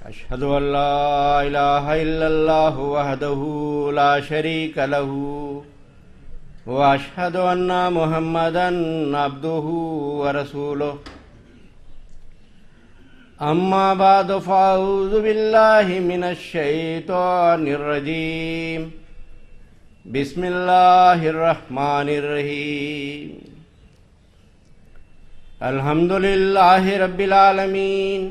اشہد ان لا الہ الا اللہ وحدہ لا شریک لہ واشہد ان محمدا عبدہ ورسولہ اما بعد فاعوذ باللہ من الشیطان الرجیم بسم اللہ الرحمن الرحیم الحمدللہ رب العالمین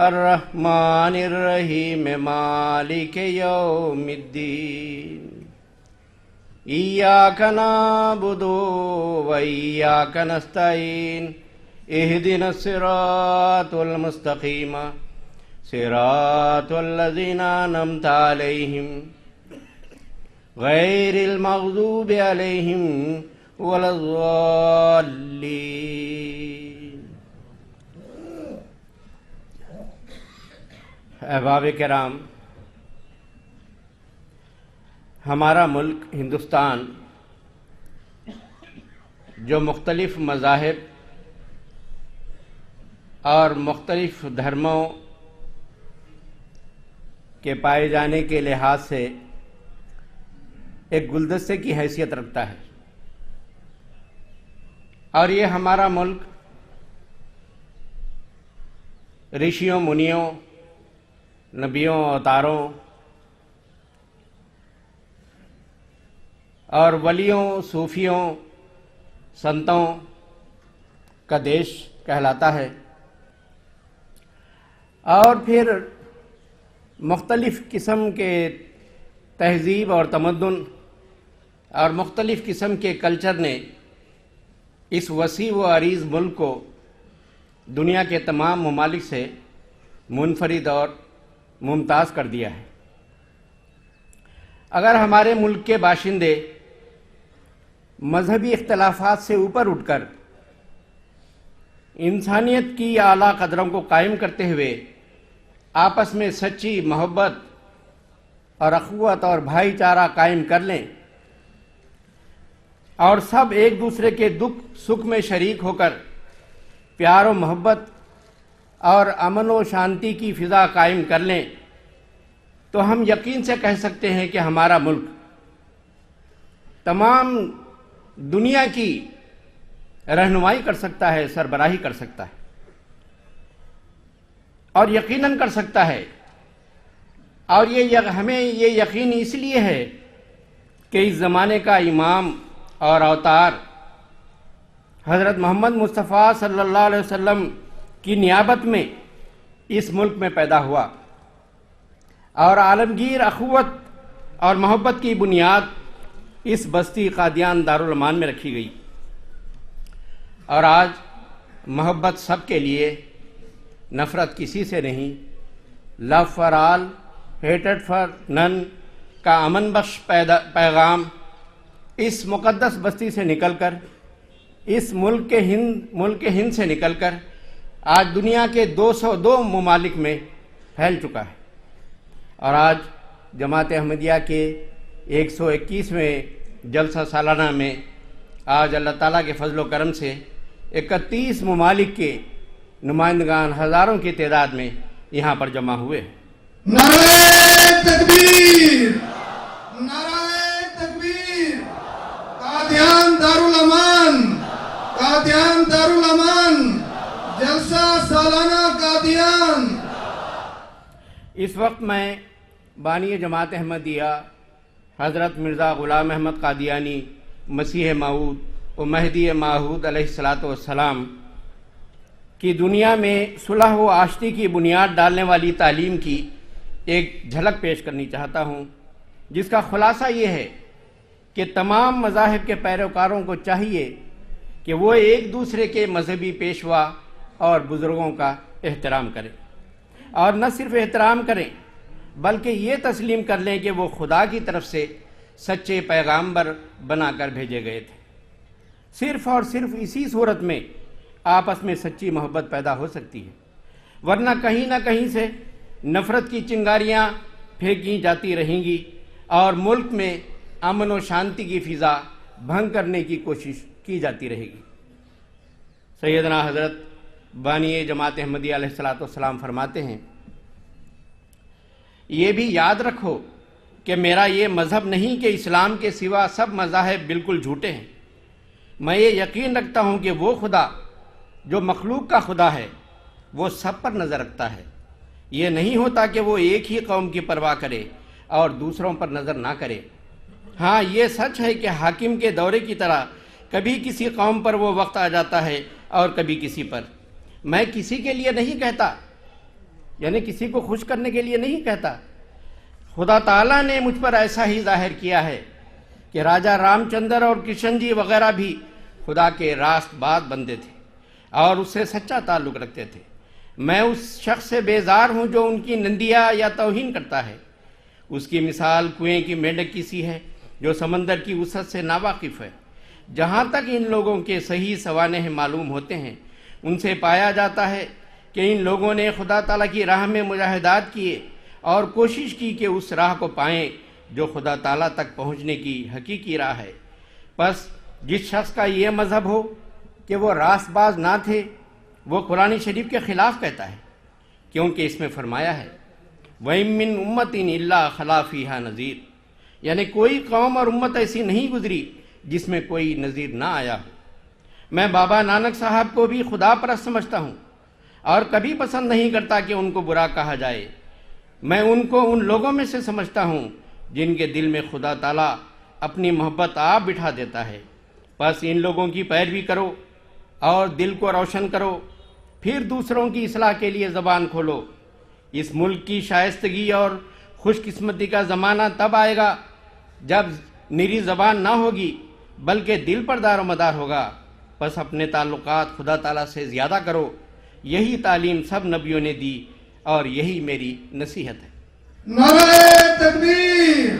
الرحمن الرحیم مالک یوم الدین ایاک نعبد و ایاک نستعین اہدنا الصراط المستقیم صراط الذین انعمت علیہم غیر المغضوب علیہم ولا الضالین۔ احباب کرام، ہمارا ملک ہندوستان جو مختلف مذاہب اور مختلف دھرموں کے پائے جانے کے لحاظ سے ایک گلدستے کی حیثیت رکھتا ہے، اور یہ ہمارا ملک رشیوں، منیوں، نبیوں، اوتاروں اور ولیوں، صوفیوں، سنتوں کا دیش کہلاتا ہے، اور پھر مختلف قسم کے تہذیب اور تمدن اور مختلف قسم کے کلچر نے اس وسیع و عریض ملک کو دنیا کے تمام ممالک سے منفرد اور ممتاز کر دیا ہے۔ اگر ہمارے ملک کے باشندے مذہبی اختلافات سے اوپر اٹھ کر انسانیت کی اعلیٰ قدروں کو قائم کرتے ہوئے آپس میں سچی محبت اور اخوت اور بھائی چارہ قائم کر لیں اور سب ایک دوسرے کے دکھ سکھ میں شریک ہو کر پیار و محبت اور امن و شانتی کی فضا قائم کر لیں، تو ہم یقین سے کہہ سکتے ہیں کہ ہمارا ملک تمام دنیا کی رہنمائی کر سکتا ہے، سربراہی کر سکتا ہے، اور یقیناً کر سکتا ہے۔ اور ہمیں یہ یقین اس لیے ہے کہ اس زمانے کا امام اور اوتار حضرت محمد مصطفیٰ صلی اللہ علیہ وسلم کی نیابت میں اس ملک میں پیدا ہوا، اور عالمگیر اخوت اور محبت کی بنیاد اس بستی قادیان دارالامان میں رکھی گئی، اور آج محبت سب کے لیے، نفرت کسی سے نہیں، لو فار آل ہیٹڈ فار نن کا امن بخش پیغام اس مقدس بستی سے نکل کر، اس ملک ہند سے نکل کر آج دنیا کے 202 ممالک میں پھیل چکا ہے، اور آج جماعت احمدیہ کے 121ویں جلسہ سالانہ میں آج اللہ تعالیٰ کے فضل و کرم سے 31 ممالک کے نمائندگان ہزاروں کی تعداد میں یہاں پر جمع ہوئے ہیں۔ نعرہ تکبیر، نعرہ تکبیر، قادیان دارالامان، قادیان دارالامان، جلسہ سالانہ قادیان۔ اس وقت میں بانی جماعت احمدیہ حضرت مرزا غلام احمد قادیانی مسیح موعود و مہدی موعود علیہ السلام کی دنیا میں صلح و آشتی کی بنیاد ڈالنے والی تعلیم کی ایک جھلک پیش کرنی چاہتا ہوں، جس کا خلاصہ یہ ہے کہ تمام مذاہب کے پیروکاروں کو چاہیے کہ وہ ایک دوسرے کے مذہبی پیشوا اور بزرگوں کا احترام کریں، اور نہ صرف احترام کریں بلکہ یہ تسلیم کر لیں کہ وہ خدا کی طرف سے سچے پیغامبر بنا کر بھیجے گئے تھے۔ صرف اور صرف اسی صورت میں آپس میں سچی محبت پیدا ہو سکتی ہے، ورنہ کہیں نہ کہیں سے نفرت کی چنگاریاں پھینکی جاتی رہیں گی اور ملک میں امن و شانتی کی فضا بھنگ کرنے کی کوشش کی جاتی رہے گی۔ سیدنا حضرت بانی جماعت احمدیہ علیہ الصلوۃ والسلام فرماتے ہیں، یہ بھی یاد رکھو کہ میرا یہ مذہب نہیں کہ اسلام کے سوا سب مذاہب بالکل جھوٹے ہیں۔ میں یہ یقین رکھتا ہوں کہ وہ خدا جو مخلوق کا خدا ہے وہ سب پر نظر رکھتا ہے۔ یہ نہیں ہوتا کہ وہ ایک ہی قوم کی پرواہ کرے اور دوسروں پر نظر نہ کرے۔ ہاں یہ سچ ہے کہ حاکم کے دورے کی طرح کبھی کسی قوم پر وہ وقت آ جاتا ہے اور کبھی کسی پر۔ میں کسی کے لیے نہیں کہتا، یعنی کسی کو خوش کرنے کے لیے نہیں کہتا، خدا تعالیٰ نے مجھ پر ایسا ہی ظاہر کیا ہے کہ راجہ رام چندر اور کرشن جی وغیرہ بھی خدا کے راست باز بندے تھے اور اس سے سچا تعلق رکھتے تھے۔ میں اس شخص سے بیزار ہوں جو ان کی نندیا یا توہین کرتا ہے۔ اس کی مثال کنویں کی مینڈک کی سی ہے جو سمندر کی وسعت سے ناواقف ہے۔ جہاں تک ان لوگوں کے صحیح سوانح معلوم ہوتے ہیں ان سے پایا جاتا ہے کہ ان لوگوں نے خدا تعالیٰ کی راہ میں مجاہدات کیے اور کوشش کی کہ اس راہ کو پائیں جو خدا تعالیٰ تک پہنچنے کی حقیقی راہ ہے۔ پس جس شخص کا یہ مذہب ہو کہ وہ راست باز نہ تھے وہ قرآن شریف کے خلاف کہتا ہے، کیونکہ اس میں فرمایا ہے وَإِن مِّنْ أُمَّةٍ إِلَّا خَلَا فِيهَا نَذِيرٌ، یعنی کوئی قوم اور امت ایسی نہیں گزری جس میں کوئی نذیر نہ آیا ہو۔ میں بابا نانک صاحب کو بھی خدا پرست سمجھتا ہوں اور کبھی پسند نہیں کرتا کہ ان کو برا کہا جائے۔ میں ان کو ان لوگوں میں سے سمجھتا ہوں جن کے دل میں خدا تعالیٰ اپنی محبت آپ بٹھا دیتا ہے۔ بس ان لوگوں کی پیروی کرو اور دل کو روشن کرو، پھر دوسروں کی اصلاح کے لیے زبان کھولو۔ اس ملک کی شائستگی اور خوش قسمتی کا زمانہ تب آئے گا جب نری زبان نہ ہوگی بلکہ دل پر دار و مدار ہوگا۔ بس اپنے تعلقات خدا تعالیٰ سے زیادہ کرو، یہی تعلیم سب نبیوں نے دی اور یہی میری نصیحت ہے۔ نعرہ تکبیر!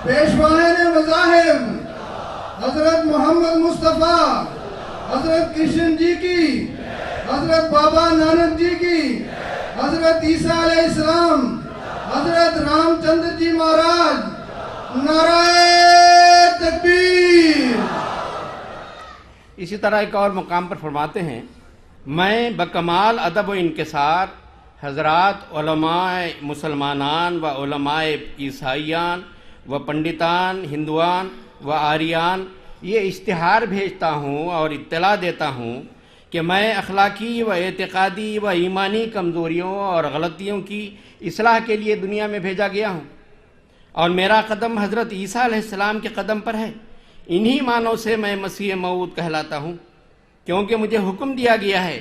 پیشوائے مذاہب حضرت محمد مصطفیٰ، حضرت کرشن جی کی، حضرت بابا نانک جی کی، حضرت عیسیٰ علیہ السلام، حضرت رام چندر جی مہاراج، نعرہ تکبیر! اسی طرح ایک اور مقام پر فرماتے ہیں، میں بکمال ادب و انکسار حضرات علماء مسلمانان و علماء عیسائیان و پنڈتان ہندوان و آریان یہ اشتہار بھیجتا ہوں اور اطلاع دیتا ہوں کہ میں اخلاقی و اعتقادی و ایمانی کمزوریوں اور غلطیوں کی اصلاح کے لیے دنیا میں بھیجا گیا ہوں، اور میرا قدم حضرت عیسیٰ علیہ السلام کے قدم پر ہے۔ انہی معنوں سے میں مسیح موعود کہلاتا ہوں، کیونکہ مجھے حکم دیا گیا ہے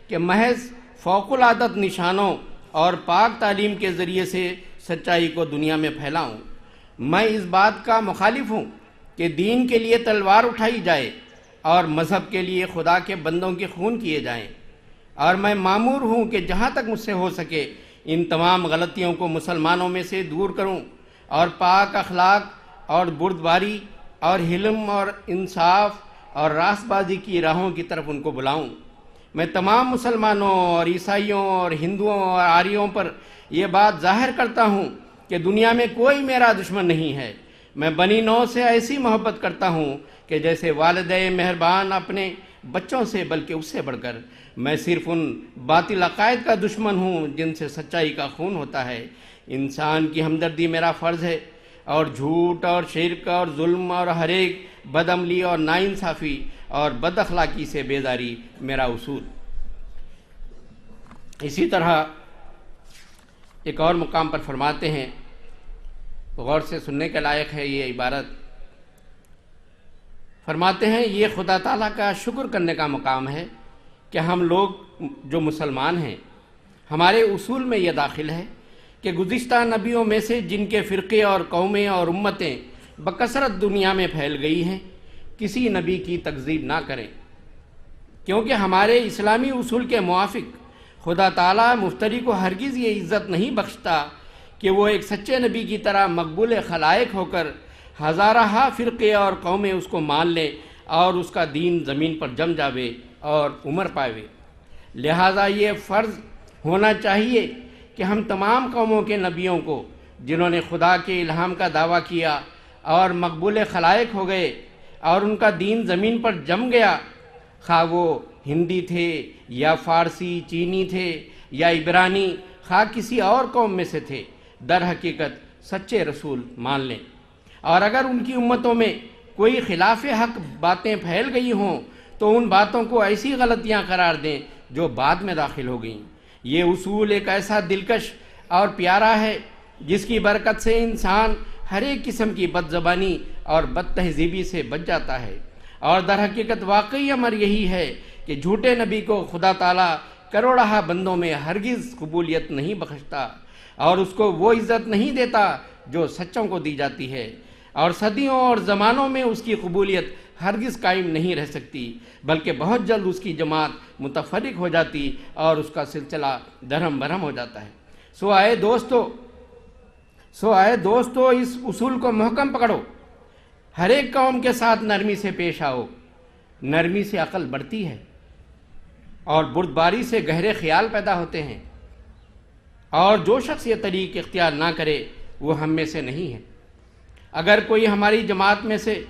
کہ محض فوق العادت نشانوں اور پاک تعلیم کے ذریعے سے سچائی کو دنیا میں پھیلاؤں۔ میں اس بات کا مخالف ہوں کہ دین کے لیے تلوار اٹھائی جائے اور مذہب کے لیے خدا کے بندوں کے خون کیے جائیں، اور میں مامور ہوں کہ جہاں تک مجھ سے ہو سکے ان تمام غلطیوں کو مسلمانوں میں سے دور کروں اور پاک اخلاق اور بردباری اور حلم اور انصاف اور راست بازی کی راہوں کی طرف ان کو بلاؤں۔ میں تمام مسلمانوں اور عیسائیوں اور ہندوؤں اور آریوں پر یہ بات ظاہر کرتا ہوں کہ دنیا میں کوئی میرا دشمن نہیں ہے۔ میں بنی نوع سے ایسی محبت کرتا ہوں کہ جیسے والد مہربان اپنے بچوں سے، بلکہ اس سے بڑھ کر۔ میں صرف ان باطل عقائد کا دشمن ہوں جن سے سچائی کا خون ہوتا ہے۔ انسان کی ہمدردی میرا فرض ہے، اور جھوٹ اور شرک اور ظلم اور ہر ایک بدعملی اور ناانصافی اور بد اخلاقی سے بیزاری میرا اصول۔ اسی طرح ایک اور مقام پر فرماتے ہیں، غور سے سننے کے لائق ہے یہ عبارت، فرماتے ہیں یہ خدا تعالیٰ کا شکر کرنے کا مقام ہے کہ ہم لوگ جو مسلمان ہیں ہمارے اصول میں یہ داخل ہے کہ گزشتہ نبیوں میں سے جن کے فرقے اور قومیں اور امتیں بکثرت دنیا میں پھیل گئی ہیں کسی نبی کی تکذیب نہ کریں، کیونکہ ہمارے اسلامی اصول کے موافق خدا تعالیٰ مفتری کو ہرگز یہ عزت نہیں بخشتا کہ وہ ایک سچے نبی کی طرح مقبول خلائق ہو کر ہزارہ فرقے اور قومیں اس کو مان لیں اور اس کا دین زمین پر جم جاوے اور عمر پائے۔ لہٰذا یہ فرض ہونا چاہیے کہ ہم تمام قوموں کے نبیوں کو جنہوں نے خدا کے الہام کا دعویٰ کیا اور مقبول خلائق ہو گئے اور ان کا دین زمین پر جم گیا، خواہ وہ ہندی تھے یا فارسی چینی تھے یا عبرانی، خواہ کسی اور قوم میں سے تھے، در حقیقت سچے رسول مان لیں، اور اگر ان کی امتوں میں کوئی خلاف حق باتیں پھیل گئی ہوں تو ان باتوں کو ایسی غلطیاں قرار دیں جو بعد میں داخل ہو گئیں۔ یہ اصول ایک ایسا دلکش اور پیارا ہے جس کی برکت سے انسان ہر ایک قسم کی بد زبانی اور بد تہذیبی سے بچ جاتا ہے، اور در حقیقت واقعی امر یہی ہے کہ جھوٹے نبی کو خدا تعالیٰ کروڑہ بندوں میں ہرگز قبولیت نہیں بخشتا، اور اس کو وہ عزت نہیں دیتا جو سچوں کو دی جاتی ہے، اور صدیوں اور زمانوں میں اس کی قبولیت ہرگز قائم نہیں رہ سکتی، بلکہ بہت جلد اس کی جماعت متفرق ہو جاتی اور اس کا سلسلہ دھرم بھرم ہو جاتا ہے۔ سو آئے دوستو اس اصول کو محکم پکڑو، ہر ایک قوم کے ساتھ نرمی سے پیش آؤ، نرمی سے عقل بڑھتی ہے اور بردباری سے گہرے خیال پیدا ہوتے ہیں، اور جو شخص یہ طریق اختیار نہ کرے وہ ہم میں سے نہیں ہے۔ اگر کوئی ہماری جماعت میں سے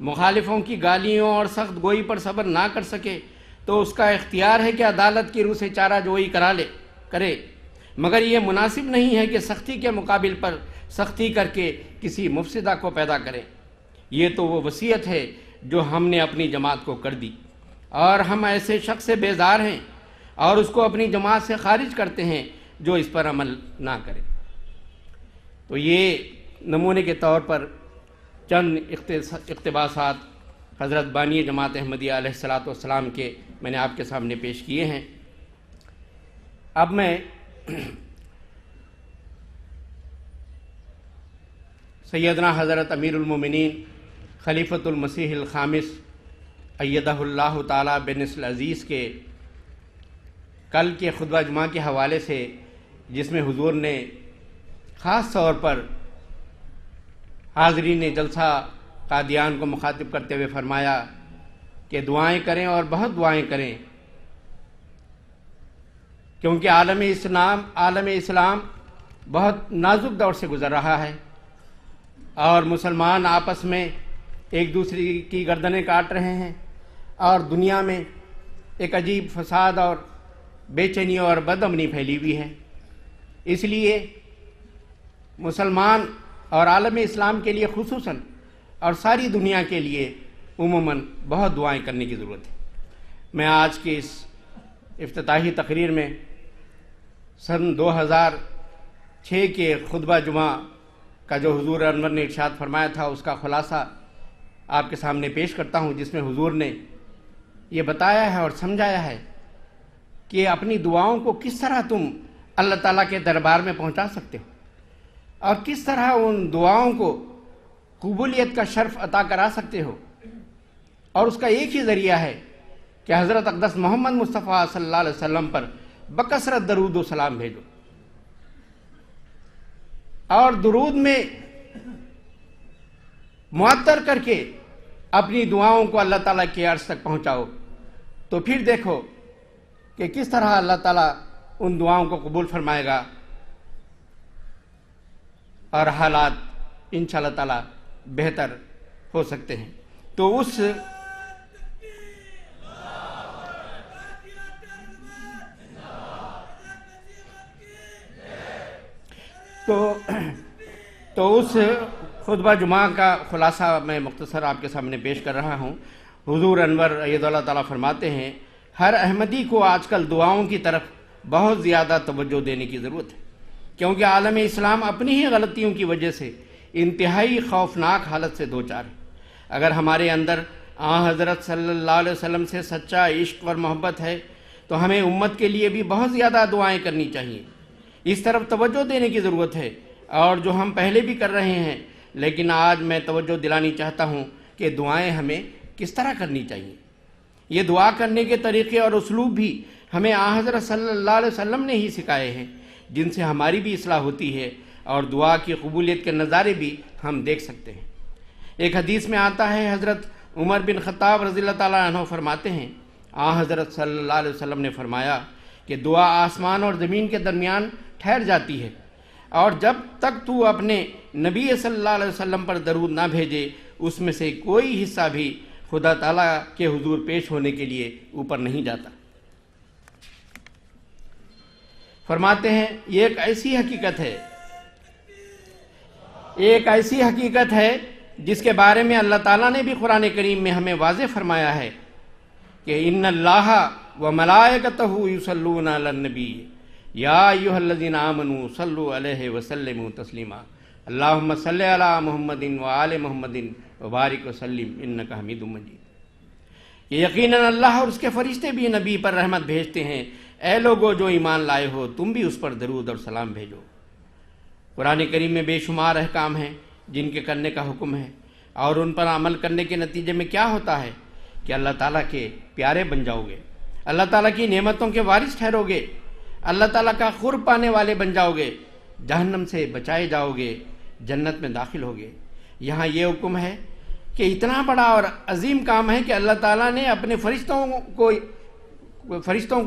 مخالفوں کی گالیوں اور سخت گوئی پر صبر نہ کر سکے تو اس کا اختیار ہے کہ عدالت کی روح سے چارہ جوئی کرے، مگر یہ مناسب نہیں ہے کہ سختی کے مقابل پر سختی کر کے کسی مفسدہ کو پیدا کرے۔ یہ تو وہ وصیت ہے جو ہم نے اپنی جماعت کو کر دی، اور ہم ایسے شخص سے بیزار ہیں اور اس کو اپنی جماعت سے خارج کرتے ہیں جو اس پر عمل نہ کرے۔ تو یہ نمونے کے طور پر چند اقتباسات حضرت بانی جماعت احمدیہ علیہ السلام کے میں نے آپ کے سامنے پیش کیے ہیں۔ اب میں سیدنا حضرت امیر المومنین خلیفۃ المسیح الخامس ایدہ اللہ تعالیٰ بنصر العزیز کے کل کے خطبہ جمعہ کے حوالے سے، جس میں حضور نے خاص طور پر حاضرین جلسہ قادیان کو مخاطب کرتے ہوئے فرمایا کہ دعائیں کریں اور بہت دعائیں کریں، کیونکہ عالم اسلام بہت نازک دور سے گزر رہا ہے، اور مسلمان آپس میں ایک دوسرے کی گردنیں کاٹ رہے ہیں، اور دنیا میں ایک عجیب فساد اور بے چینی اور بد امنی پھیلی ہوئی ہے۔ اس لیے مسلمان اور عالم اسلام کے لیے خصوصاً اور ساری دنیا کے لیے عموماً بہت دعائیں کرنے کی ضرورت ہے۔ میں آج کی اس افتتاحی تقریر میں سن 2006 کے خطبہ جمعہ کا جو حضور انور نے ارشاد فرمایا تھا اس کا خلاصہ آپ کے سامنے پیش کرتا ہوں، جس میں حضور نے یہ بتایا ہے اور سمجھایا ہے کہ اپنی دعاؤں کو کس طرح تم اللہ تعالیٰ کے دربار میں پہنچا سکتے ہو، اور کس طرح ان دعاؤں کو قبولیت کا شرف عطا کرا سکتے ہو، اور اس کا ایک ہی ذریعہ ہے کہ حضرت اقدس محمد مصطفیٰ صلی اللہ علیہ وسلم پر بکثرت درود و سلام بھیجو، اور درود میں معطر کر کے اپنی دعاؤں کو اللہ تعالیٰ کے عرش تک پہنچاؤ، تو پھر دیکھو کہ کس طرح اللہ تعالیٰ ان دعاؤں کو قبول فرمائے گا، اور حالات انشاءاللہ تعالیٰ بہتر ہو سکتے ہیں۔ تو اس خطبہ جمعہ کا خلاصہ میں مختصر آپ کے سامنے پیش کر رہا ہوں۔ حضور انور ایدہ اللہ تعالیٰ فرماتے ہیں، ہر احمدی کو آج کل دعاؤں کی طرف بہت زیادہ توجہ دینے کی ضرورت ہے، کیونکہ عالم اسلام اپنی ہی غلطیوں کی وجہ سے انتہائی خوفناک حالت سے دوچار ہے۔ اگر ہمارے اندر حضرت صلی اللہ علیہ وسلم سے سچا عشق اور محبت ہے تو ہمیں امت کے لیے بھی بہت زیادہ دعائیں کرنی چاہیے، اس طرف توجہ دینے کی ضرورت ہے، اور جو ہم پہلے بھی کر رہے ہیں، لیکن آج میں توجہ دلانی چاہتا ہوں کہ دعائیں ہمیں کس طرح کرنی چاہیے۔ یہ دعا کرنے کے طریقے اور اسلوب بھی ہمیں حضرت صلی اللہ علیہ وسلم نے ہی سکھائے ہیں، جن سے ہماری بھی اصلاح ہوتی ہے، اور دعا کی قبولیت کے نظارے بھی ہم دیکھ سکتے ہیں۔ ایک حدیث میں آتا ہے، حضرت عمر بن خطاب رضی اللہ تعالیٰ عنہ فرماتے ہیں، حضرت صلی اللہ علیہ وسلم نے فرمایا کہ دعا آسمان اور زمین کے درمیان ٹھہر جاتی ہے، اور جب تک تو اپنے نبی صلی اللہ علیہ وسلم پر درود نہ بھیجے اس میں سے کوئی حصہ بھی خدا تعالیٰ کے حضور پیش ہونے کے لیے اوپر نہیں جاتا۔ فرماتے ہیں یہ ایک ایسی حقیقت ہے جس کے بارے میں اللہ تعالیٰ نے بھی قرآن کریم میں ہمیں واضح فرمایا ہے کہ ان اللہ و ملائکتہ یصلون علی النبی یا ایھا الذین آمنوا صلوا علیہ وسلموا تسلیما اللہم صلی علی محمد وآل محمد وبارک وسلم انک حمید مجید۔ یہ یقیناً اللہ اور اس کے فرشتے بھی نبی پر رحمت بھیجتے ہیں، اے لوگو جو ایمان لائے ہو تم بھی اس پر درود اور سلام بھیجو۔ قرآن کریم میں بے شمار احکام ہیں جن کے کرنے کا حکم ہے، اور ان پر عمل کرنے کے نتیجے میں کیا ہوتا ہے کہ اللہ تعالیٰ کے پیارے بن جاؤ گے، اللہ تعالیٰ کی نعمتوں کے وارث ٹھہرو گے، اللہ تعالیٰ کا قرب پانے والے بن جاؤ گے، جہنم سے بچائے جاؤ گے، جنت میں داخل ہوگے۔ یہاں یہ حکم ہے کہ اتنا بڑا اور عظیم کام ہے کہ اللہ تعالیٰ نے اپنے فرشتوں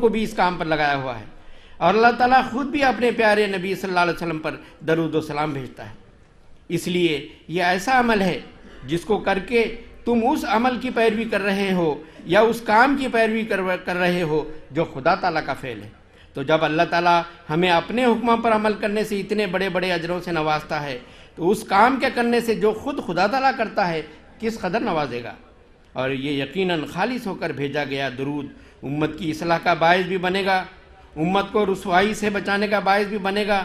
کو بھی اس کام پر لگایا ہوا ہے، اور اللہ تعالیٰ خود بھی اپنے پیارے نبی صلی اللہ علیہ وسلم پر درود و سلام بھیجتا ہے۔ اس لیے یہ ایسا عمل ہے جس کو کر کے تم اس عمل کی پیروی کر رہے ہو یا اس کام کی پیروی کر رہے ہو جو خدا تعالیٰ کا فعل ہے۔ تو جب اللہ تعالیٰ ہمیں اپنے حکموں پر عمل کرنے سے اتنے بڑے بڑے اجروں سے نوازتا ہے تو اس کام کے کرنے سے جو خود خدا تعالیٰ کرتا ہے کس قدر نوازے گا۔ اور یہ یقیناً خالص ہو کر بھیجا گیا درود امت کی اصلاح کا باعث بھی بنے گا، امت کو رسوائی سے بچانے کا باعث بھی بنے گا،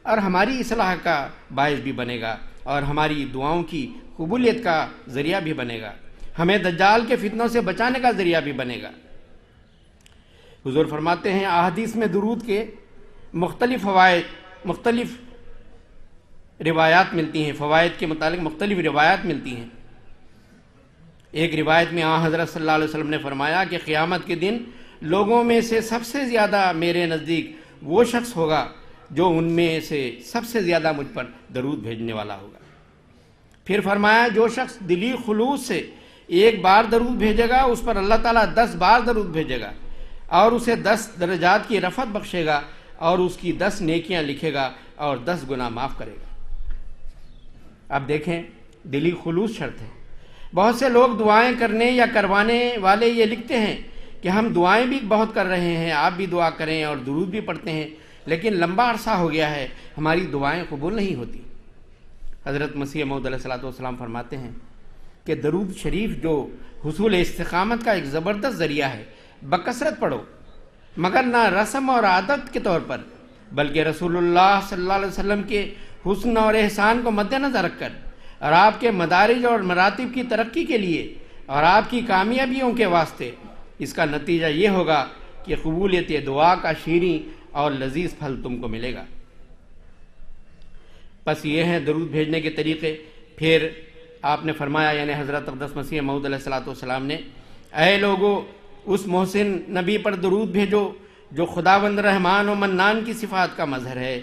اور ہماری اصلاح کا باعث بھی بنے گا، اور ہماری دعاؤں کی قبولیت کا ذریعہ بھی بنے گا، ہمیں دجال کے فتنوں سے بچانے کا ذریعہ بھی بنے گا۔ حضور فرماتے ہیں احادیث میں درود کے مختلف روایات ملتی ہیں، فوائد کے متعلق مختلف روایات ملتی ہیں۔ ایک روایت میں حضرت صلی اللہ علیہ وسلم نے فرمایا کہ قیامت کے دن لوگوں میں سے سب سے زیادہ میرے نزدیک وہ شخص ہوگا جو ان میں سے سب سے زیادہ مجھ پر درود بھیجنے والا ہوگا۔ پھر فرمایا جو شخص دلی خلوص سے ایک بار درود بھیجے گا اس پر اللہ تعالیٰ 10 بار درود بھیجے گا، اور اسے 10 درجات کی رفعت بخشے گا، اور اس کی 10 نیکیاں لکھے گا اور 10 گناہ معاف کرے گا۔ اب دیکھیں دلی خلوص شرط ہے۔ بہت سے لوگ دعائیں کرنے یا کروانے والے یہ لکھتے ہیں کہ ہم دعائیں بھی بہت کر رہے ہیں، آپ بھی دعا کریں اور درود بھی پڑھتے ہیں، لیکن لمبا عرصہ ہو گیا ہے ہماری دعائیں قبول نہیں ہوتی۔ حضرت مسیح موعود علیہ الصلوۃ والسلام فرماتے ہیں کہ درود شریف جو حصول استقامت کا ایک زبردست ذریعہ ہے، بکثرت پڑھو، مگر نہ رسم اور عادت کے طور پر بلکہ رسول اللہ صلی اللہ علیہ وسلم کے حسن اور احسان کو مد نظر رکھ کر، اور آپ کے مدارج اور مراتب کی ترقی کے لیے اور آپ کی کامیابیوں کے واسطے۔ اس کا نتیجہ یہ ہوگا کہ قبولیت دعا کا شیریں اور لذیذ پھل تم کو ملے گا۔ بس یہ ہیں درود بھیجنے کے طریقے۔ پھر آپ نے فرمایا، یعنی حضرت اقدس مسیح موعود علیہ الصلوۃ والسلام نے، اے لوگو اس محسن نبی پر درود بھیجو جو خداوند رحمان و منان کی صفات کا مظہر ہے،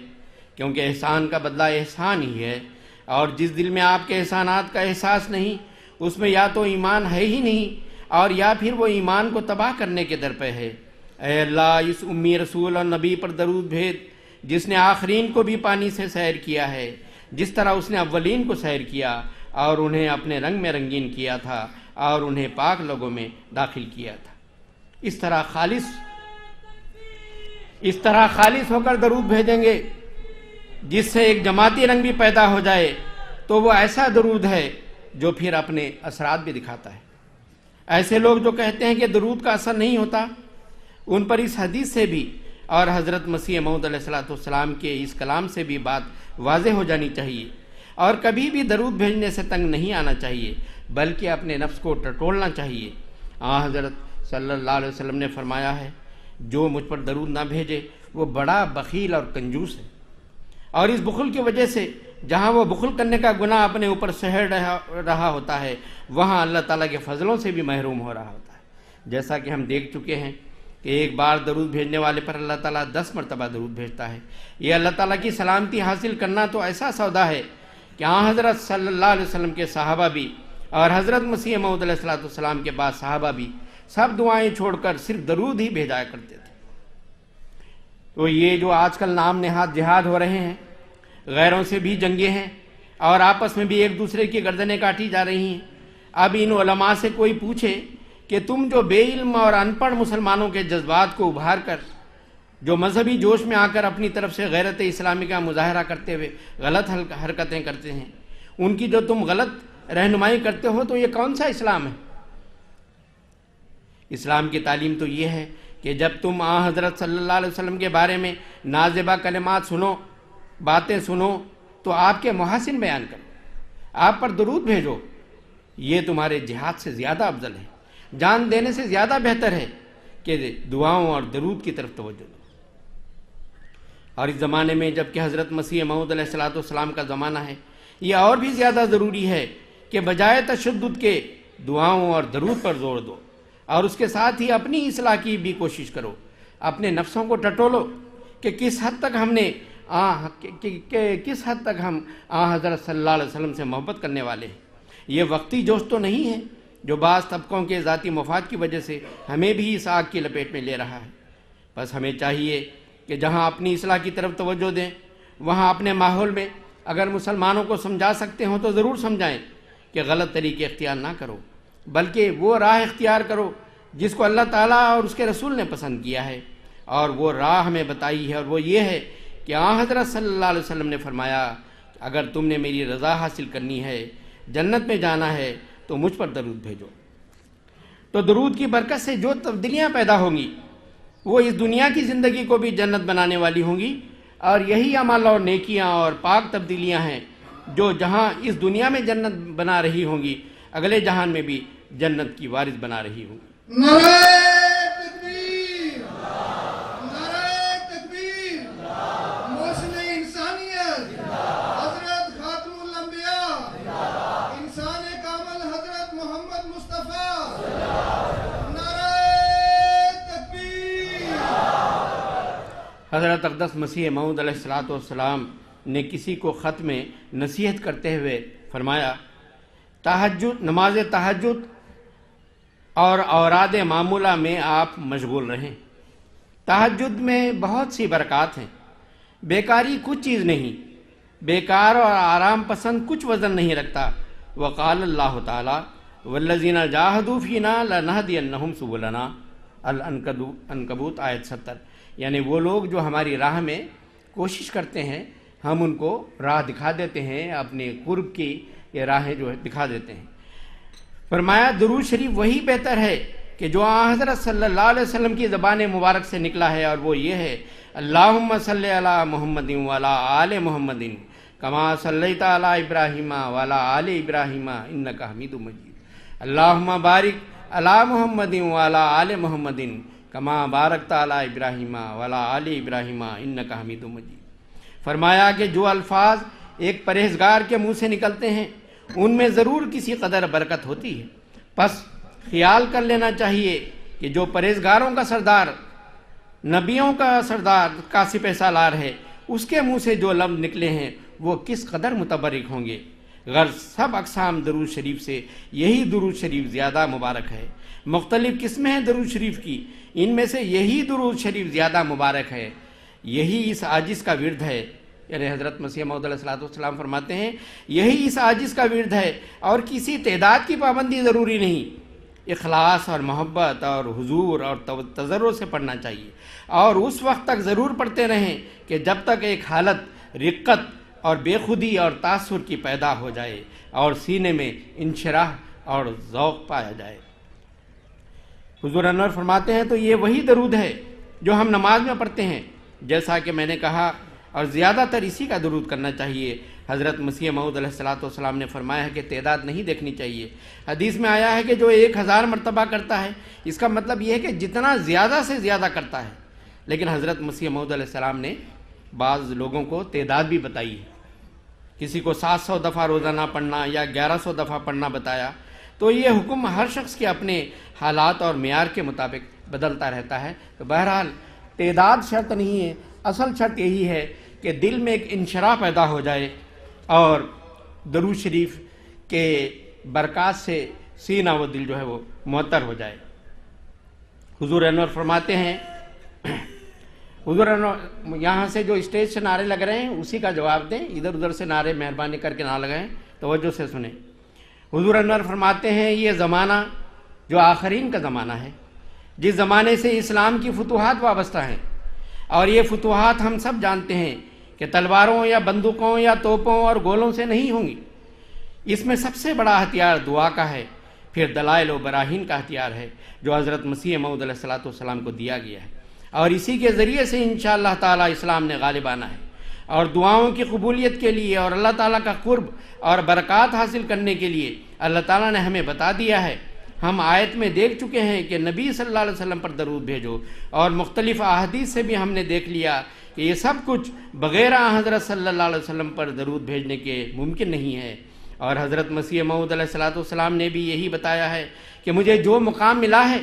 کیونکہ احسان کا بدلہ احسان ہی ہے، اور جس دل میں آپ کے احسانات کا احساس نہیں اس میں یا تو ایمان ہے ہی نہیں، اور یا پھر وہ ایمان کو تباہ کرنے کے در پہ ہے۔ اے اللہ اس امی رسول اور نبی پر درود بھیج جس نے آخرین کو بھی پانی سے سیر کیا ہے، جس طرح اس نے اولین کو سیر کیا اور انہیں اپنے رنگ میں رنگین کیا تھا اور انہیں پاک لوگوں میں داخل کیا تھا۔ اس طرح خالص ہو کر درود بھیجیں گے جس سے ایک جماعتی رنگ بھی پیدا ہو جائے تو وہ ایسا درود ہے جو پھر اپنے اثرات بھی دکھاتا ہے۔ ایسے لوگ جو کہتے ہیں کہ درود کا اثر نہیں ہوتا، ان پر اس حدیث سے بھی اور حضرت مسیح موعود علیہ الصلوۃ والسلام کے اس کلام سے بھی بات واضح ہو جانی چاہیے، اور کبھی بھی درود بھیجنے سے تنگ نہیں آنا چاہیے بلکہ اپنے نفس کو ٹٹولنا چاہیے۔ حضرت صلی اللہ علیہ وسلم نے فرمایا ہے جو مجھ پر درود نہ بھیجے وہ بڑا بخیل اور کنجوس ہے، اور اس بخل کی وجہ سے جہاں وہ بخل کرنے کا گناہ اپنے اوپر سہر رہا ہوتا ہے وہاں اللہ تعالیٰ کے فضلوں سے بھی محروم ہو رہا ہوتا ہے۔ جیسا کہ ہم دیکھ چکے ہیں کہ ایک بار درود بھیجنے والے پر اللہ تعالیٰ 10 مرتبہ درود بھیجتا ہے۔ یہ اللہ تعالیٰ کی سلامتی حاصل کرنا تو ایسا سودا ہے کہ حضرت صلی اللہ علیہ وسلم کے صحابہ بھی اور حضرت مسیح موعود علیہ الصلوۃ والسلام کے بعد صحابہ بھی سب دعائیں چھوڑ کر صرف درود ہی بھیجایا کرتے تھے۔ تو یہ جو آج کل نام نہاد جہاد ہو رہے ہیں، غیروں سے بھی جنگیں ہیں اور آپس میں بھی ایک دوسرے کی گردنیں کاٹی جا رہی ہیں، اب ان علماء سے کوئی پوچھے کہ تم جو بے علم اور ان پڑھ مسلمانوں کے جذبات کو ابھار کر، جو مذہبی جوش میں آ کر اپنی طرف سے غیرت اسلامی کا مظاہرہ کرتے ہوئے غلط حرکتیں کرتے ہیں، ان کی جو تم غلط رہنمائی کرتے ہو، تو یہ کون سا اسلام ہے؟ اسلام کی تعلیم تو یہ ہے کہ جب تم حضرت صلی اللہ علیہ وسلم کے بارے میں نازیبہ کلمات سنو، باتیں سنو، تو آپ کے محاسن بیان کرو، آپ پر درود بھیجو. یہ تمہارے جہاد سے زیادہ افضل ہے، جان دینے سے زیادہ بہتر ہے کہ دعاؤں اور درود کی طرف توجہ دو. اور اس زمانے میں جب کہ حضرت مسیح موعود علیہ السلام کا زمانہ ہے، یہ اور بھی زیادہ ضروری ہے کہ بجائے تشدد کے دعاؤں اور درود پر زور دو، اور اس کے ساتھ ہی اپنی اصلاح کی بھی کوشش کرو. اپنے نفسوں کو ٹٹولو کہ کس حد تک ہم نے کس حد تک ہم حضرت صلی اللہ علیہ وسلم سے محبت کرنے والے ہیں. یہ وقتی جوش تو نہیں ہے جو بعض طبقوں کے ذاتی مفاد کی وجہ سے ہمیں بھی اس آگ کی لپیٹ میں لے رہا ہے. بس ہمیں چاہیے کہ جہاں اپنی اصلاح کی طرف توجہ دیں، وہاں اپنے ماحول میں اگر مسلمانوں کو سمجھا سکتے ہوں تو ضرور سمجھائیں کہ غلط طریقے اختیار نہ کرو، بلکہ وہ راہ اختیار کرو جس کو اللہ تعالیٰ اور اس کے رسول نے پسند کیا ہے، اور وہ راہ ہمیں بتائی ہے، اور وہ یہ ہے کہ حضرت صلی اللہ علیہ وسلم نے فرمایا کہ اگر تم نے میری رضا حاصل کرنی ہے، جنت میں جانا ہے، تو مجھ پر درود بھیجو. تو درود کی برکت سے جو تبدیلیاں پیدا ہوں گی وہ اس دنیا کی زندگی کو بھی جنت بنانے والی ہوں گی، اور یہی عمل اور نیکیاں اور پاک تبدیلیاں ہیں جو جہاں اس دنیا میں جنت بنا رہی ہوں گی، اگلے جہان میں بھی جنت کی وارث بنا رہی ہوں گی. نعرہ تکبیر، نعرہ تکبیر. محسن انسانیت حضرت خاتم الانبیاء، انسان کامل حضرت محمد مصطفیٰ. نعرہ تکبیر. حضرت اقدس مسیح موعود علیہ السلام نے کسی کو خط میں نصیحت کرتے ہوئے فرمایا، نماز تہجد اور اوراد معمولہ میں آپ مشغول رہیں. تہجد میں بہت سی برکات ہیں. بیکاری کچھ چیز نہیں، بیکار اور آرام پسند کچھ وزن نہیں رکھتا. وقال اللہ تعالی والذین جاہدوا فینا لنہدینہم سبلنا، العنکبوت آیت 70. یعنی وہ لوگ جو ہماری راہ میں کوشش کرتے ہیں، ہم ان کو راہ دکھا دیتے ہیں، اپنے قرب کی یہ راہیں جو ہے دکھا دیتے ہیں. فرمایا درود شریف وہی بہتر ہے کہ جو حضرت صلی اللہ علیہ وسلم کی زبان مبارک سے نکلا ہے، اور وہ یہ ہے، اللہم صلی علی محمد وعلی آل محمد کما صلیت علی ابراہیم وعلی آل ابراہیم انک حمید مجید. اللہم بارک علی محمد وعلی آل محمد کما بارکت علی ابراہیم وعلی آل ابراہیم انک حمید مجید. فرمایا کہ جو الفاظ ایک پرہیزگار کے منہ سے نکلتے ہیں ان میں ضرور کسی قدر برکت ہوتی ہے. پس خیال کر لینا چاہیے کہ جو پرہیزگاروں کا سردار، نبیوں کا سردار کا سپہ سالار ہے، اس کے منہ سے جو لفظ نکلے ہیں وہ کس قدر متبرک ہوں گے. غرض سب اقسام درود شریف سے یہی درود شریف زیادہ مبارک ہے. مختلف قسمیں ہیں درود شریف کی، ان میں سے یہی درود شریف زیادہ مبارک ہے. یہی اس عاجز کا ورد ہے. یعنی حضرت مسیح موعود علیہ السلام فرماتے ہیں یہی اس عاجز کا ورد ہے، اور کسی تعداد کی پابندی ضروری نہیں. اخلاص اور محبت اور حضور اور تضرع سے پڑھنا چاہیے، اور اس وقت تک ضرور پڑھتے رہیں کہ جب تک ایک حالت رقت اور بے خودی اور تاثر کی پیدا ہو جائے اور سینے میں انشراح اور ذوق پایا جائے. حضور انور فرماتے ہیں تو یہ وہی درود ہے جو ہم نماز میں پڑھتے ہیں. جیسا کہ میں نے کہا، اور زیادہ تر اسی کا درود کرنا چاہیے. حضرت مسیح موعود علیہ السلام نے فرمایا ہے کہ تعداد نہیں دیکھنی چاہیے. حدیث میں آیا ہے کہ جو 1000 مرتبہ کرتا ہے، اس کا مطلب یہ ہے کہ جتنا زیادہ سے زیادہ کرتا ہے. لیکن حضرت مسیح موعود علیہ السلام نے بعض لوگوں کو تعداد بھی بتائی ہے. کسی کو 700 دفعہ روزانہ پڑھنا یا 1100 دفعہ پڑھنا بتایا. تو یہ حکم ہر شخص کے اپنے حالات اور معیار کے مطابق بدلتا رہتا ہے. تو بہرحال تعداد شرط نہیں ہے، اصل شرط یہی ہے کہ دل میں ایک انشراح پیدا ہو جائے اور درود شریف کے برکات سے سینہ و دل جو ہے وہ معطر ہو جائے. حضور انور فرماتے ہیں، حضور انور یہاں سے جو اسٹیج سے نعرے لگ رہے ہیں اسی کا جواب دیں، ادھر ادھر سے نعرے مہربانی کر کے نہ لگائیں، توجہ سے سنیں. حضور انور فرماتے ہیں یہ زمانہ جو آخرین کا زمانہ ہے، جس زمانے سے اسلام کی فتوحات وابستہ ہیں، اور یہ فتوحات ہم سب جانتے ہیں کہ تلواروں یا بندوقوں یا توپوں اور گولوں سے نہیں ہوں گی۔ اس میں سب سے بڑا ہتھیار دعا کا ہے، پھر دلائل و براہین کا ہتھیار ہے جو حضرت مسیح موعود علیہ السلام کو دیا گیا ہے، اور اسی کے ذریعے سے انشاءاللہ تعالی اسلام نے غالب آنا ہے۔ اور دعاؤں کی قبولیت کے لیے اور اللہ تعالیٰ کا قرب اور برکات حاصل کرنے کے لیے اللہ تعالیٰ نے ہمیں بتا دیا ہے۔ ہم آیت میں دیکھ چکے ہیں کہ نبی صلی اللہ علیہ وسلم پر درود بھیجو، اور مختلف احادیث سے بھی ہم نے دیکھ لیا کہ یہ سب کچھ بغیر حضرت صلی اللہ علیہ وسلم پر درود بھیجنے کے ممکن نہیں ہے۔ اور حضرت مسیح موعود علیہ السلام نے بھی یہی بتایا ہے کہ مجھے جو مقام ملا ہے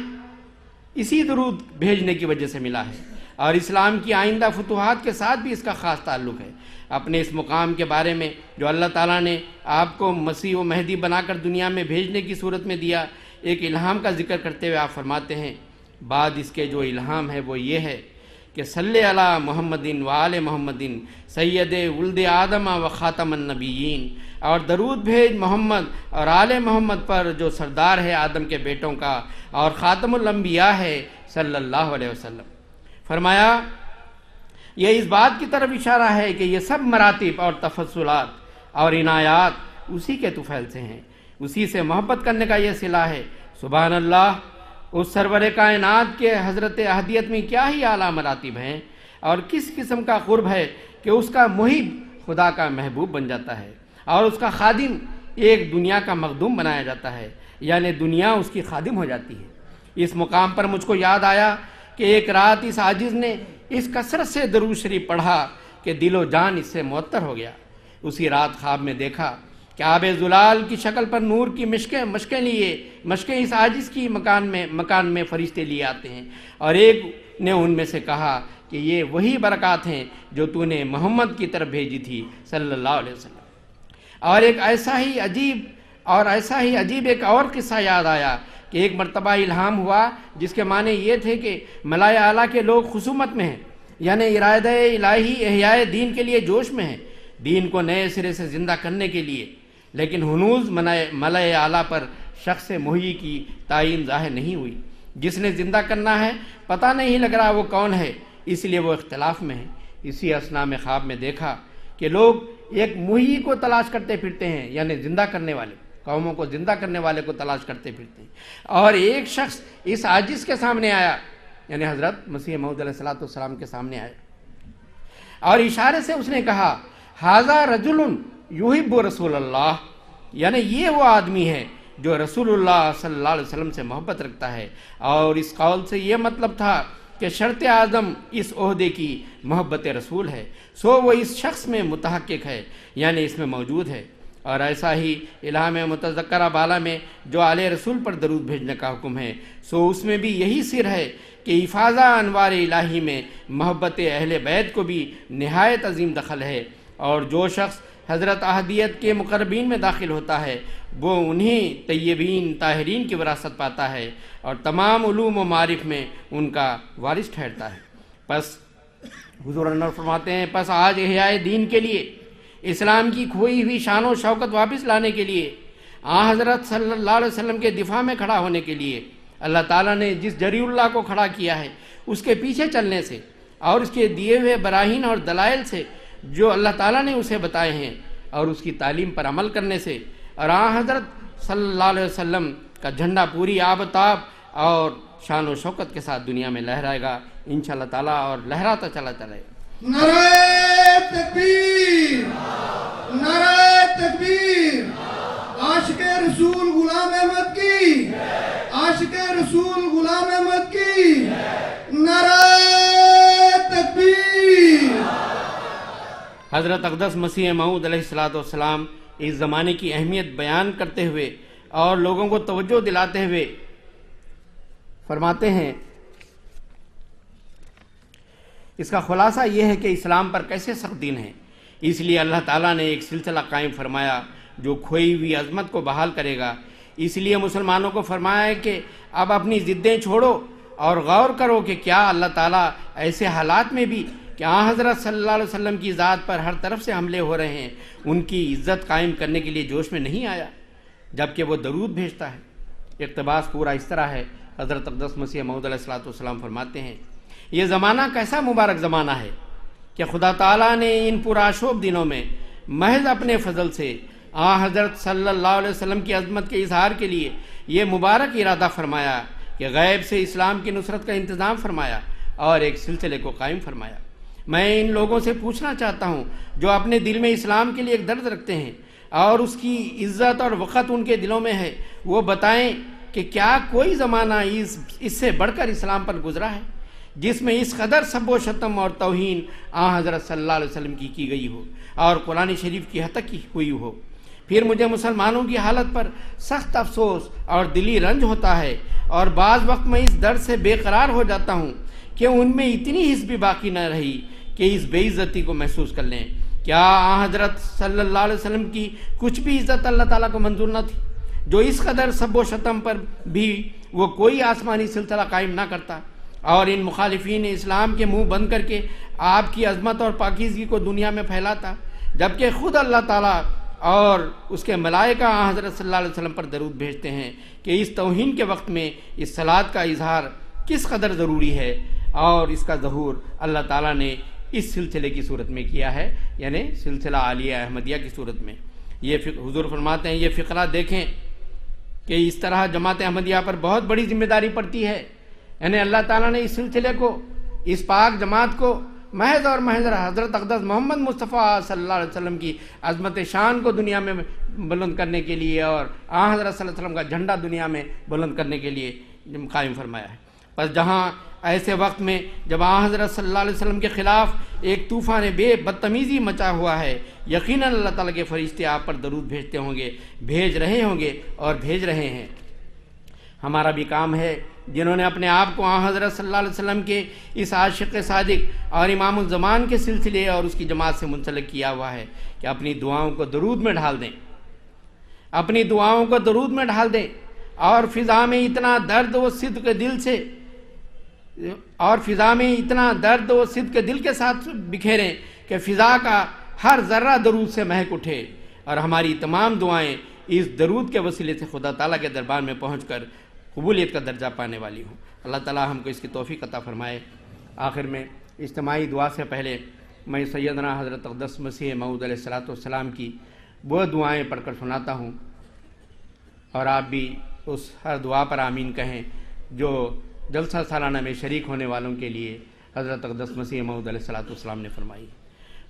اسی درود بھیجنے کی وجہ سے ملا ہے، اور اسلام کی آئندہ فتوحات کے ساتھ بھی اس کا خاص تعلق ہے۔ اپنے اس مقام کے بارے میں جو اللہ تعالیٰ نے آپ کو مسیح و مہدی بنا کر دنیا میں بھیجنے کی صورت میں دیا، ایک الہام کا ذکر کرتے ہوئے آپ فرماتے ہیں، بعد اس کے جو الہام ہے وہ یہ ہے کہ صلی علی محمد و آل محمد سید ولد آدم و خاتم النبیین، اور درود بھیج محمد اور آل محمد پر جو سردار ہے آدم کے بیٹوں کا اور خاتم الانبیاء ہے صلی اللہ علیہ وسلم۔ فرمایا یہ اس بات کی طرف اشارہ ہے کہ یہ سب مراتب اور تفضلات اور عنایات اسی کے طفیل سے ہیں، اسی سے محبت کرنے کا یہ صلہ ہے۔ سبحان اللہ، اس سرور کائنات کے حضرت احدیت میں کیا ہی اعلیٰ مراتب ہیں، اور کس قسم کا قرب ہے کہ اس کا محب خدا کا محبوب بن جاتا ہے، اور اس کا خادم ایک دنیا کا مخدوم بنایا جاتا ہے، یعنی دنیا اس کی خادم ہو جاتی ہے۔ اس مقام پر مجھ کو یاد آیا کہ ایک رات اس عاجز نے اس کثرت سے درود شریف پڑھا کہ دل و جان اس سے معطر ہو گیا۔ اسی رات خواب میں دیکھا کہ آب زلال کی شکل پر نور کی مشقیں اس عاجز کی مکان میں فرشتے لیے آتے ہیں، اور ایک نے ان میں سے کہا کہ یہ وہی برکات ہیں جو تو نے محمد کی طرف بھیجی تھی صلی اللہ علیہ وسلم۔ اور ایسا ہی عجیب ایک اور قصہ یاد آیا کہ ایک مرتبہ الہام ہوا جس کے معنی یہ تھے کہ ملائے اعلیٰ کے لوگ خصومت میں ہیں، یعنی ارادہ الہی احیاء دین کے لیے جوش میں ہیں، دین کو نئے سرے سے زندہ کرنے کے لیے، لیکن ہنوز ملائے اعلیٰ پر شخص محیی کی تعین ظاہر نہیں ہوئی۔ جس نے زندہ کرنا ہے پتہ نہیں لگ رہا وہ کون ہے، اس لیے وہ اختلاف میں ہے۔ اسی اثنا میں خواب میں دیکھا کہ لوگ ایک محیی کو تلاش کرتے پھرتے ہیں، یعنی زندہ کرنے والے، قوموں کو زندہ کرنے والے کو تلاش کرتے پھرتے ہیں، اور ایک شخص اس عاجز کے سامنے آیا، یعنی حضرت مسیح موعود علیہ السلام کے سامنے آیا، اور اشارے سے اس نے کہا ھذا رجل یحب رسول اللہ، یعنی یہ وہ آدمی ہے جو رسول اللہ صلی اللہ علیہ وسلم سے محبت رکھتا ہے۔ اور اس قول سے یہ مطلب تھا کہ شرط اعظم اس عہدے کی محبت رسول ہے، سو وہ اس شخص میں متحقق ہے، یعنی اس میں موجود ہے۔ اور ایسا ہی الہام متذکرہ بالا میں جو آل رسول پر درود بھیجنے کا حکم ہے، سو اس میں بھی یہی سر ہے کہ افاضہ انوار الہی میں محبت اہل بیت کو بھی نہایت عظیم دخل ہے، اور جو شخص حضرت احدیت کے مقربین میں داخل ہوتا ہے وہ انہی طیبین طاہرین کی وراثت پاتا ہے، اور تمام علوم و معارف میں ان کا وارث ٹھہرتا ہے۔ پس حضور انور فرماتے ہیں، پس آج احیاء دین کے لیے، اسلام کی کھوئی ہوئی شان و شوکت واپس لانے کے لیے، حضرت صلی اللہ علیہ وسلم کے دفاع میں کھڑا ہونے کے لیے اللہ تعالیٰ نے جس جری اللہ کو کھڑا کیا ہے اس کے پیچھے چلنے سے، اور اس کے دیے ہوئے براہین اور دلائل سے جو اللہ تعالیٰ نے اسے بتائے ہیں، اور اس کی تعلیم پر عمل کرنے سے، اور حضرت صلی اللہ علیہ وسلم کا جھنڈا پوری آب و تاب اور شان و شوکت کے ساتھ دنیا میں لہرائے گا انشاءاللہ تعالیٰ، اور لہراتا چلا چلے گا۔ نعرہ تکبیر، نعرہ تکبیر، عاشق رسول غلام احمد کی، عاشق رسول غلام احمد کی، نعرہ تکبیر۔ حضرت اقدس مسیح موعود علیہ السلام اس زمانے کی اہمیت بیان کرتے ہوئے اور لوگوں کو توجہ دلاتے ہوئے فرماتے ہیں، اس کا خلاصہ یہ ہے کہ اسلام پر کیسے سخت دین ہے، اس لیے اللہ تعالیٰ نے ایک سلسلہ قائم فرمایا جو کھوئی ہوئی عظمت کو بحال کرے گا۔ اس لیے مسلمانوں کو فرمایا ہے کہ اب اپنی ضدیں چھوڑو اور غور کرو کہ کیا اللہ تعالیٰ ایسے حالات میں بھی کہ حضرت صلی اللہ علیہ وسلم کی ذات پر ہر طرف سے حملے ہو رہے ہیں، ان کی عزت قائم کرنے کے لیے جوش میں نہیں آیا۔ جبکہ وہ درود بھیجتا ہے۔ اقتباس پورا اس طرح ہے، حضرت اقدس مسیح موعود علیہ الصلوۃ والسلام فرماتے ہیں، یہ زمانہ کیسا مبارک زمانہ ہے کہ خدا تعالیٰ نے ان پرآشوب دنوں میں محض اپنے فضل سے حضرت صلی اللہ علیہ وسلم کی عظمت کے اظہار کے لیے یہ مبارک ارادہ فرمایا کہ غیب سے اسلام کی نصرت کا انتظام فرمایا اور ایک سلسلے کو قائم فرمایا۔ میں ان لوگوں سے پوچھنا چاہتا ہوں جو اپنے دل میں اسلام کے لیے ایک درد رکھتے ہیں اور اس کی عزت اور وقت ان کے دلوں میں ہے، وہ بتائیں کہ کیا کوئی زمانہ اس سے بڑھ کر اسلام پر گزرا ہے جس میں اس قدر سب و شتم اور توہین حضرت صلی اللہ علیہ وسلم کی گئی ہو اور قرآن شریف کی حد تک کی ہوئی ہو؟ پھر مجھے مسلمانوں کی حالت پر سخت افسوس اور دلی رنج ہوتا ہے، اور بعض وقت میں اس درد سے بے قرار ہو جاتا ہوں کہ ان میں اتنی حس بھی باقی نہ رہی کہ اس بے عزتی کو محسوس کر لیں۔ کیا حضرت صلی اللہ علیہ وسلم کی کچھ بھی عزت اللہ تعالیٰ کو منظور نہ تھی، جو اس قدر سب و شتم پر بھی وہ کوئی آسمانی سلسلہ قائم نہ کرتا اور ان مخالفین اسلام کے منہ بند کر کے آپ کی عظمت اور پاکیزگی کو دنیا میں پھیلاتا، جبکہ خود اللہ تعالیٰ اور اس کے ملائکہ حضرت صلی اللہ علیہ وسلم پر درود بھیجتے ہیں کہ اس توہین کے وقت میں اس صلاۃ کا اظہار کس قدر ضروری ہے، اور اس کا ظہور اللہ تعالیٰ نے اس سلسلے کی صورت میں کیا ہے، یعنی سلسلہ عالیہ احمدیہ کی صورت میں۔ یہ حضور فرماتے ہیں یہ فقرہ دیکھیں کہ اس طرح جماعت احمدیہ پر بہت بڑی ذمہ داری پڑتی ہے، یعنی اللہ تعالیٰ نے اس سلسلے کو، اس پاک جماعت کو محض اور محض حضرت اقدس محمد مصطفیٰ صلی اللہ علیہ وسلم کی عظمت شان کو دنیا میں بلند کرنے کے لیے اور حضرت صلی اللہ علیہ وسلم کا جھنڈا دنیا میں بلند کرنے کے لیے قائم فرمایا ہے۔ پس جہاں ایسے وقت میں جب حضرت صلی اللہ علیہ وسلم کے خلاف ایک طوفان بے بدتمیزی مچا ہوا ہے، یقیناً اللہ تعالیٰ کے فرشتے آپ پر درود بھیجتے ہوں گے، بھیج رہے ہوں گے اور بھیج رہے ہیں۔ ہمارا بھی کام ہے، جنہوں نے اپنے آپ کو حضرت صلی اللہ علیہ وسلم کے اس عاشق صادق اور امام الزمان کے سلسلے اور اس کی جماعت سے منسلک کیا ہوا ہے، کہ اپنی دعاؤں کو درود میں ڈھال دیں، اپنی دعاؤں کو درود میں ڈھال دیں، اور فضا میں اتنا درد و صدق کے دل کے ساتھ بکھیریں کہ فضا کا ہر ذرہ درود سے مہک اٹھے، اور ہماری تمام دعائیں اس درود کے وسیلے سے خدا تعالیٰ کے دربار میں پہنچ کر قبولیت کا درجہ پانے والی ہوں۔ اللہ تعالیٰ ہم کو اس کی توفیق عطا فرمائے۔ آخر میں اجتماعی دعا سے پہلے میں سیدنا حضرت اقدس مسیح موعود علیہ الصلوۃ والسلام کی وہ دعائیں پڑھ کر سناتا ہوں، اور آپ بھی اس ہر دعا پر آمین کہیں جو جلسہ سالانہ میں شریک ہونے والوں کے لیے حضرت اقدس مسیح موعود علیہ الصلوۃ والسلام نے فرمائی۔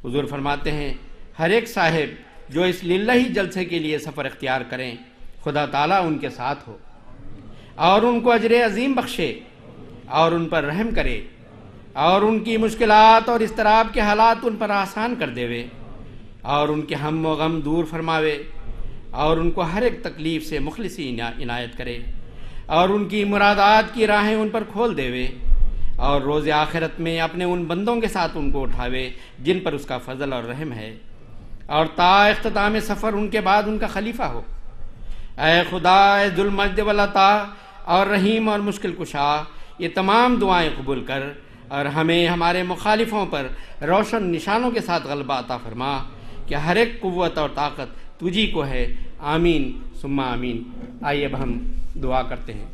حضور فرماتے ہیں ہر ایک صاحب جو اس للہی جلسے کے لیے سفر اختیار کریں، خدا تعالیٰ ان کے ساتھ ہو اور ان کو اجر عظیم بخشے اور ان پر رحم کرے اور ان کی مشکلات اور اضطراب کے حالات ان پر آسان کر دیوے اور ان کے ہم و غم دور فرماوے اور ان کو ہر ایک تکلیف سے مخلصی عنایت کرے اور ان کی مرادات کی راہیں ان پر کھول دیوے اور روز آخرت میں اپنے ان بندوں کے ساتھ ان کو اٹھاوے جن پر اس کا فضل اور رحم ہے، اور تا اختتام سفر ان کے بعد ان کا خلیفہ ہو۔ اے خدا، اے ذو المجد والعطا اور رحیم اور مشکل کشا، یہ تمام دعائیں قبول کر اور ہمیں ہمارے مخالفوں پر روشن نشانوں کے ساتھ غلبہ عطا فرما کہ ہر ایک قوت اور طاقت تجھی کو ہے۔ آمین ثم آمین۔ آئیے اب ہم دعا کرتے ہیں۔